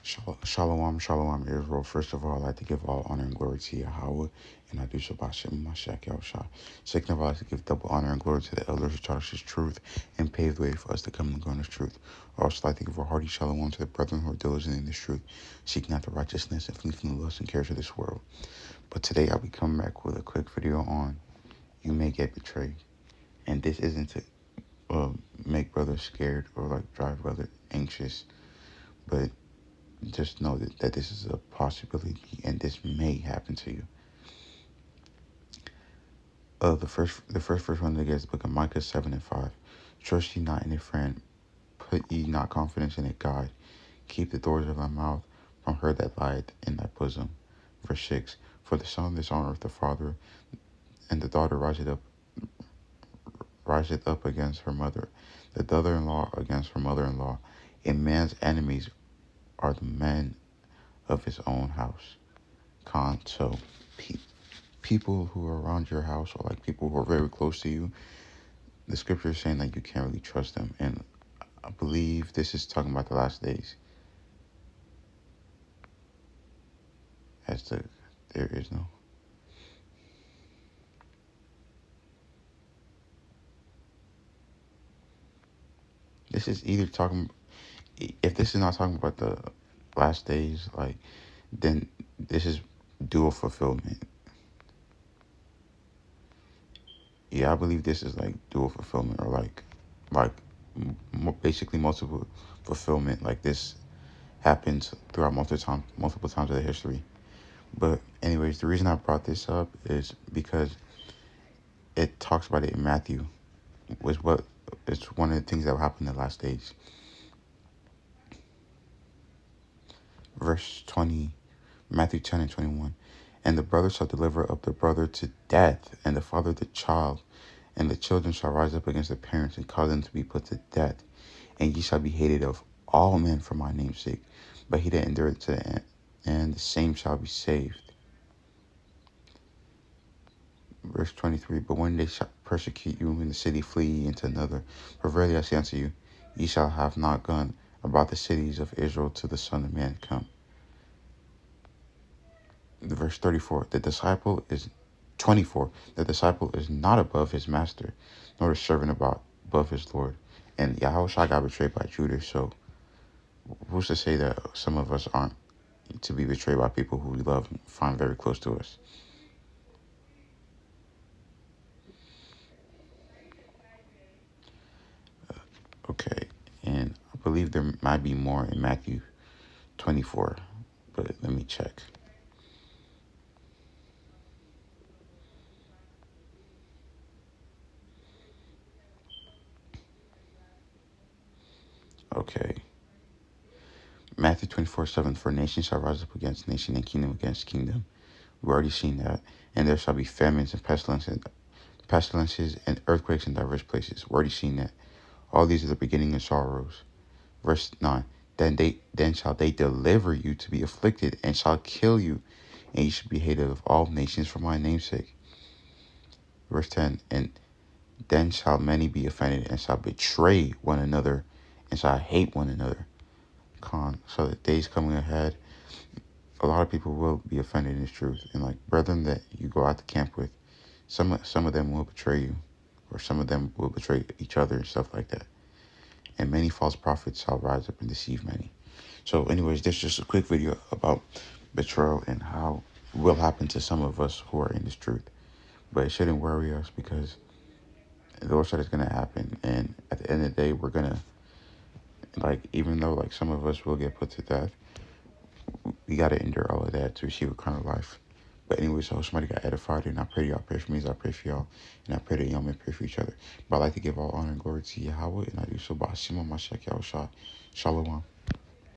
Shalom, shalom, Israel. First of all, I'd like to give all honor and glory to Yahweh, and I do so by Shem Mashiach Yahushua. Second of all, I'd like to give double honor and glory to the elders who taught us his truth and paved the way for us to come and go in his truth. I also like to give a hearty shalom to the brethren who are diligent in this truth, seeking after righteousness and fleeing from the lust and cares of this world. But today I'll be coming back with a quick video on you may get betrayed. And this isn't to make brothers scared or like drive brothers anxious, but just know that this is a possibility and this may happen to you. The first verse one against the book of Micah 7:5. Trust ye not in a friend, put ye not confidence in a God. Keep the doors of thy mouth from her that lieth in thy bosom. Verse 6. For the son dishonoreth the father, and the daughter riseth up against her mother, the daughter-in-law against her mother-in-law. A man's enemies are the men of his own house. So people who are around your house, or like people who are very close to you, the scripture is saying that you can't really trust them. And I believe this is talking about the last days. There is no. This is either talking, if this is not talking about the last days, like, then this is dual fulfillment. Yeah, I believe this is like dual fulfillment, or like basically multiple fulfillment. Like this happens throughout multiple times of the history. But anyways, the reason I brought this up is because it talks about it in Matthew, it's one of the things that will happen in the last days. Verse 20, Matthew 10:21. And the brother shall deliver up the brother to death, and the father the child, and the children shall rise up against the parents and cause them to be put to death. And ye shall be hated of all men for my name's sake, but he that endureth to the end, and the same shall be saved. Verse 23, but when they shall persecute you in the city, flee ye into another. For verily I say unto you, ye shall have not gone about the cities of Israel till the Son of Man come. Verse 24, the disciple is not above his master, nor the servant above his Lord. And Yahushua got betrayed by Judas, so who's to say that some of us aren't to be betrayed by people who we love and find very close to us? Okay, and I believe there might be more in Matthew 24, but let me check. Okay. Matthew 24:7, for nation shall rise up against nation and kingdom against kingdom. We've already seen that. And there shall be famines and pestilences and earthquakes in diverse places. We've already seen that. All these are the beginning of sorrows. Verse 9, then shall they deliver you to be afflicted, and shall kill you, and you shall be hated of all nations for my name's sake. Verse 10, and then shall many be offended, and shall betray one another, and shall hate one another. So the days coming ahead, a lot of people will be offended in this truth. And like brethren that you go out to camp with, some of them will betray you, or some of them will betray each other and stuff like that. And many false prophets shall rise up and deceive many. So anyways, this is just a quick video about betrayal and how it will happen to some of us who are in this truth. But it shouldn't worry us, because the Lord said it's going to happen. And at the end of the day, we're going to, like, even though like some of us will get put to death, we got to endure all of that to receive a crown of life. But anyways, I hope somebody got edified, and I pray y'all pray for me as I pray for y'all, and I pray that y'all may pray for each other. But I like to give all honor and glory to Yahweh, and I do so by Shema Mashiach Yahushua. Shalom.